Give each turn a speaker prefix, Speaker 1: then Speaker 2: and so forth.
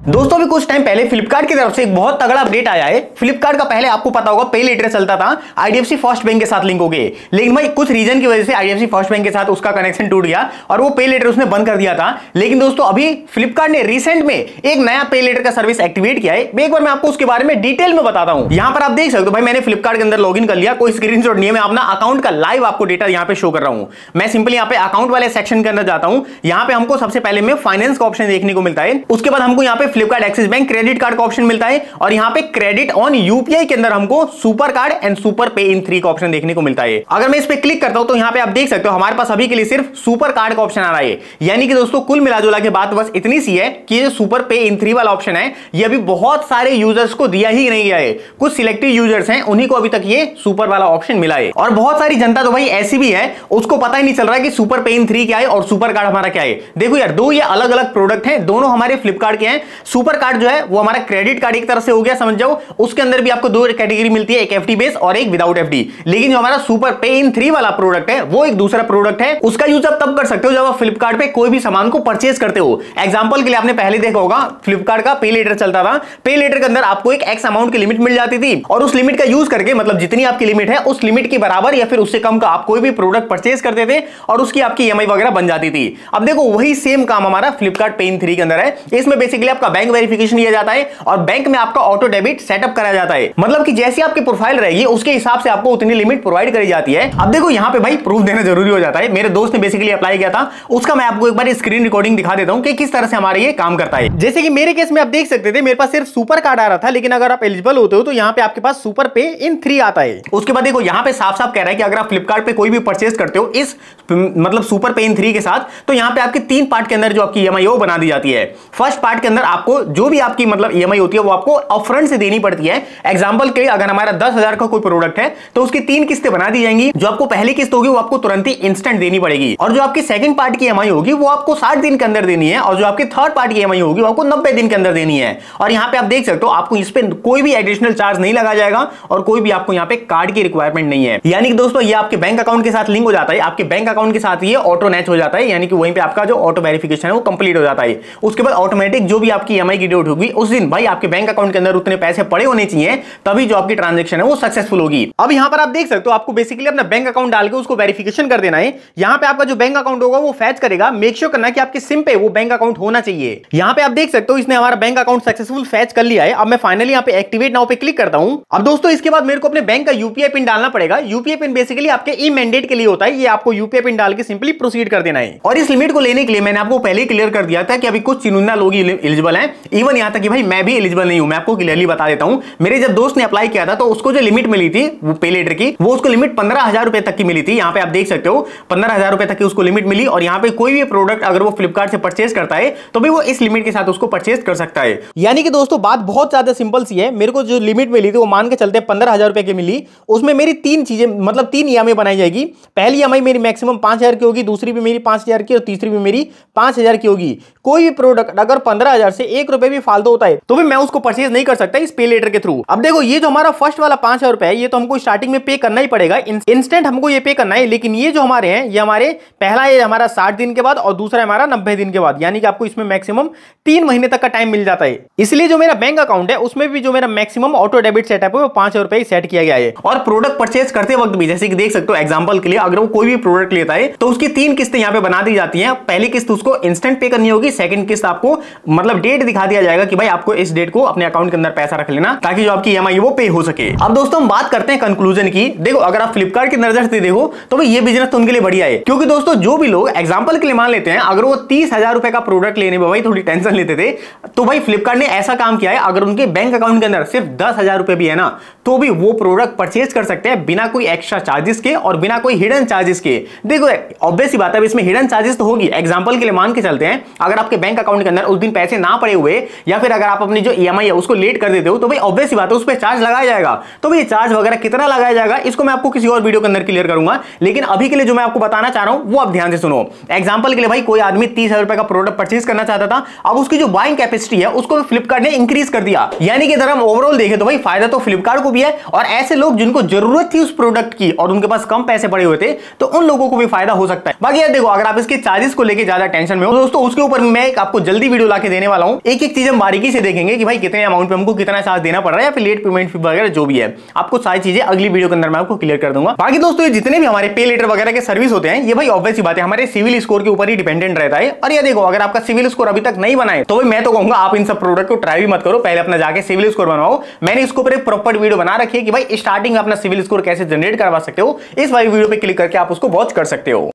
Speaker 1: दोस्तों अभी कुछ टाइम पहले फ्लिपकार्ट की तरफ से एक बहुत तगड़ा अपडेट आया है। फ्लिपकार्ट का पहले आपको पता होगा पे लेटर चलता था आईडीएफसी फर्स्ट बैंक के साथ लिंक हो गए, लेकिन भाई कुछ रीजन की वजह से आईडीएफसी फर्स्ट बैंक के साथ उसका कनेक्शन टूट गया और वो पे लेटर उसने बंद कर दिया था। लेकिन दोस्तों अभी फ्लिपकार्ट ने रिसेंट में एक नया पे लेटर का सर्विस एक्टिवेट किया है। एक बार मैं आपको उसके बारे में डिटेल में बताता हूं। यहां पर आप देख सकते हो भाई मैंने फ्लिपकार्ट के अंदर लॉगिन कर लिया, कोई स्क्रीनशॉट नहीं है, मैं अपना अकाउंट का लाइव आपको डेटा यहां पे शो कर रहा हूं। मैं सिंपली यहां पे अकाउंट वाले सेक्शन के अंदर जाता हूं। यहां पे हमको सबसे पहले में फाइनेंस का ऑप्शन देखने को मिलता है, उसके बाद हमको यहां पे Flipkart axis bank credit card का ऑप्शन मिलता है और यहां पे क्रेडिट ऑन यूपीआई के अंदर हमको सुपर कार्ड एंड सुपर पे इन 3 का ऑप्शन देखने को मिलता है। अगर मैं इस पे क्लिक करता हूं तो यहां पे आप देख सकते हो हमारे पास अभी के लिए सिर्फ सुपर कार्ड का ऑप्शन आ रहा है। यानी कि दोस्तों कुल मिलाजुला के बात बस इतनी सी है कि ये सुपर पे इन 3 वाला ऑप्शन है ये अभी बहुत सारे यूजर्स को दिया ही नहीं गया है। कुछ सिलेक्टिव यूजर्स हैं उन्हीं को अभी तक ये सुपर वाला ऑप्शन मिला है और बहुत सारी जनता तो भाई ऐसी भी है उसको पता ही नहीं चल रहा है कि सुपर पे इन 3 क्या है और सुपर कार्ड हमारा क्या है। देखो यार दो ये अलग अलग प्रोडक्ट हैं, दोनों हमारे फ्लिपकार्ट के हैं। सुपर कार्ड जो है वो हमारा क्रेडिट कार्ड एक तरह से हो गया समझ जाओ, उसके अंदर भी आपको 2 कैटेगरी मिलती है, एक एफडी बेस और एक विदाउट एफडी। लेकिन जो हमारा सुपर पे इन 3 वाला प्रोडक्ट है वो एक दूसरा प्रोडक्ट है। उसका यूज आप तब कर सकते हो जब आप फ्लिपकार्ट पे कोई भी सामान को परचेज करते हो। एग्जांपल के लिए आपने पहले देखा होगा फ्लिपकार्ट का पे लेटर चलता था, पे लेटर के अंदर आपको एक एक्स अमाउंट की लिमिट मिल जाती थी और उस लिमिट का यूज करके मतलब जितनी आपकी लिमिट है उस लिमिट के बराबर या फिर उससे कम का आप कोई भी प्रोडक्ट परचेज करते थे और उसकी आपकी ईएमआई वगैरह बन जाती थी। अब देखो वही सेम काम हमारा फ्लिपकार्ट पे इन 3 के अंदर है। इसमें बेसिकली आपका बैंक वेरिफिकेशन लिया जाता है और बैंक में आपका ऑटो डेबिट सेटअप कराया जाता है। मतलब कि जैसी आपकी प्रोफाइल रहेगी उसके हिसाब से आपको उतनी लिमिट प्रोवाइड करी जाती है। अब देखो यहां पे भाई प्रूफ देना जरूरी हो जाता है। मेरे दोस्त ने बेसिकली अप्लाई किया था, उसका मैं आपको एक बार स्क्रीन रिकॉर्डिंग दिखा देता हूं कि किस तरह से हमारा ये काम करता है। जैसे कि मेरे केस में आप देख सकते थे मेरे पास सिर्फ सुपर कार्ड आ रहा था, लेकिन अगर आप एलिजिबल होते हो तो यहां पे आपके पास सुपर पे इन 3 आता है। उसके बाद देखो यहां पे साफ साफ कह रहा है कि अगर आप फ्लिपकार्ट पे कोई भी परचेज करते हो इस मतलब सुपर पे इन 3 के साथ तो यहां पे आपके 3 पार्ट के अंदर जो आपकी ईएमआई वो बना दी जाती है। फर्स्ट पार्ट के अंदर आपको जो भी आपकी मतलब ईएमआई होती है वो आपको अपफ्रंट से देनी पड़ती है। एग्जांपल के लिए अगर हमारा 10,000 का कोई प्रोडक्ट है तो उसकी 3 किस्तें बना दी जाएंगी। जो आपको पहली किस्त होगी वो आपको तुरंत ही इंस्टेंट देनी पड़ेगी और जो आपकी सेकंड पार्ट की ईएमआई होगी वो आपको 60 दिन के अंदर देनी है और जो आपकी थर्ड पार्ट की ईएमआई होगी वो आपको 90 दिन के अंदर देनी है। और यहां पे आप देख सकते हो आपको इस पे कोई भी एडिशनल चार्ज नहीं लगाया जाएगा और कोई भी आपको यहां पे कार्ड की रिक्वायरमेंट नहीं है। यानी कि दोस्तों ये आपके बैंक अकाउंट के साथ लिंक हो जाता है, आपके बैंक अकाउंट के साथ ये ऑटो मैच हो जाता है। यानी कि वहीं पे आपका जो ऑटो वेरिफिकेशन है वो कंप्लीट हो जाता है। उसके बाद ऑटोमेटिक जो भी आपकी ईएमआई की डेट होगी उस दिन भाई आपके बैंक अकाउंट के अंदर उतने पैसे पड़े होने चाहिए तभी जो आपकी ट्रांजैक्शन है वो सक्सेसफुल होगी। अब यहां पर आप देख सकते हो आपको बेसिकली अपना बैंक अकाउंट डाल के उसको वेरिफिकेशन कर देना है। यहां पे आपका जो बैंक अकाउंट होगा वो फैच करेगा। मेक श्योर करना कि आपके सिम पे वो बैंक अकाउंट होना चाहिए। यहां पे आप देख सकते हो इसने हमारा बैंक अकाउंट सक्सेसफुल फैच कर लिया है। अब मैं फाइनली यहां पे एक्टिवेट नाउ पे क्लिक करता हूं। अब दोस्तों इसके बाद मेरे को अपने बैंक का यूपीआई पिन डालना पड़ेगा। यूपीआई पिन बेसिकली आपके ई मैंडेट के लिए होता है, ये आपको यूपीआई पिन डाल के सिंपली प्रोसीड कर देना है। और इस लिमिट को लेने के लिए मैंने आपको पहले क्लियर कर दिया था कि अभी कुछ चुनिंदा लोग एलिजिबल हैं, इवन यहां तक कि भाई मैं भी एलिजिबल नहीं हूं। मैं आपको क्लियरली बता देता हूं, मेरे जब दोस्त ने अप्लाई किया था तो उसको जो लिमिट मिली थी वो पे लेटर की वो उसको लिमिट 15,000 रुपए तक की मिली थी। यहां पे आप देख सकते हो 15,000 रुपए तक की उसको लिमिट मिली और यहां पे कोई भी प्रोडक्ट अगर वो फ्लिपकार्ट से परचेज करता है तो भी वो इस लिमिट के साथ उसको परचेज कर सकता है। यानी कि दोस्तों बात बहुत ज्यादा सिंपल सी है। मेरे को जो लिमिट मिली थी वो मान के चलते 15,000 रुपए की मिली, उसमें मेरी 3 चीजें मतलब 3 ईएमआई बनाई जाएगी। पहली ईएमआई मेरी मैक्सिमम 5,000 की होगी, दूसरी भी मेरी 5,000 की और तीसरी भी मेरी 5,000 की होगी। कोई भी प्रोडक्ट अगर 15,000 से 1 रुपए भी फालतू होता है तो भी मैं उसको परचेज नहीं कर सकता इस पे लेटर के थ्रू। अब देखो ये जो हमारा फर्स्ट वाला 5,000 रुपए है ये तो हमको स्टार्टिंग में पे करना ही पड़ेगा, इंस्टेंट हमको ये पे करना है। लेकिन ये जो हमारे हैं ये हमारे पहला ये हमारा 60 दिन के बाद और दूसरा हमारा 90 दिन के बाद, यानी कि आपको इसमें मैक्सिमम 3 महीने तक का टाइम मिल जाता है। इसलिए जो मेरा बैंक अकाउंट है उसमें भी जो मेरा मैक्सिमम ऑटो डेबिट सेटअप है वो 5,000 रुपए सेट किया गया है। और प्रोडक्ट परचेज करते वक्त भी जैसे कि देख सकते हो एग्जांपल के लिए अगर वो कोई भी प्रोडक्ट लेता है तो उसकी 3 किस्तें यहां पे बना दी जाती हैं। पहली किस्त उसको इंस्टेंट पे करनी होगी, सेकंड किस्त आपको मतलब डेट दिखा दिया जाएगा कि भाई आपको इस डेट को अपने अकाउंट के अंदर पैसा रख लेना ताकि जो आपकी ईएमआई वो पे हो सके। अब दोस्तों हम बात करते हैं कंक्लूजन की। देखो अगर आप फ्लिपकार्ट की नजर से देखो तो भाई ये बिजनेस तो उनके लिए बढ़िया है, क्योंकि दोस्तों जो भी लोग एग्जांपल के लिए मान लेते हैं अगर वो 30,000 रुपए का प्रोडक्ट लेने में भाई थोड़ी टेंशन लेते थे तो भाई फ्लिपकार्ट ने ऐसा काम किया है अगर उनके बैंक अकाउंट के अंदर सिर्फ 10,000 रुपए भी है ना तो भी वो प्रोडक्ट परचेज कर सकते हैं बिना कोई एक्स्ट्रा चार्जेस के और बिना कोई हिडन चार्जेस के। देखो ऑब्वियस सी बात है इसमें हिडन चार्जेस तो होगी। एग्जांपल के लिए मान के चलते हैं अगर आपके बैंक अकाउंट के अंदर उस दिन पैसे ना पड़े हुए या फिर अगर आप अपनी जो ईएमआई है उसको लेट कर देते हो तो भाई ऑब्वियस सी बात है उस पर चार्ज लगाया जाएगा। तो भाई चार्ज वगैरह कितना लगाया जाएगा इसको मैं आपको किसी और वीडियो के अंदर क्लियर करूंगा। लेकिन अभी के लिए जो मैं आपको बताना चाह रहा हूं वो आप ध्यान से सुनो। एग्जांपल के लिए भाई कोई आदमी 30,000 रुपए का प्रोडक्ट परचेज करना चाहता था, अब उसकी जो बाइंग कैपेसिटी है उसको फ्लिपकार्ट ने इंक्रीज कर दिया। यानी कि अगर हम ओवरऑल देखें तो भाई फायदा तो फ्लिपकार्ट को भी है, और ऐसे लोग जिनको जरूरत थी उस प्रोडक्ट की और उनके पास कम पैसे पड़े हुए थे, तो उन लोगों को भी फायदा हो सकता है। बाकी यार देखो, अगर आप इसके चार्जेस को लेके ज्यादा टेंशन में हो दोस्तों, उसके ऊपर मैं आपको जल्दी वीडियो लाके देने वाला हूं। एक एक चीज हम बारीकी से देखेंगे कि भाई कितने अमाउंट पे हमको कितना चार्ज देना पड़ रहा है, या फिर लेट पेमेंट फी वगैरह जो भी है, आपको सारी चीजें अगली वीडियो के अंदर मैं आपको क्लियर कर दूंगा। बाकी दोस्तों, ये जितने भी हमारे पे लेटर वगैरह के सर्विस होते हैं, ये भाई ऑब्वियस बात है हमारे सिविल स्कोर के ऊपर ही डिपेंडेंट रहता है। और ये देखो, अगर आपका सिविल स्कोर अभी तक नहीं बनाए तो मैं तो कहूंगा आप इन सब प्रोडक्ट को ट्राई भी मत करो, पहले अपना जाके सिविल स्कोर बनवाओ। मैंने इसके ऊपर एक प्रॉपर वीडियो बना रखी है कि भाई स्टार्टिंग में अपना सिविल स्कोर कैसे जनरेट करवा सकते हो। इस वाली वीडियो पे क्लिक करके आप उसको वॉच कर सकते हो।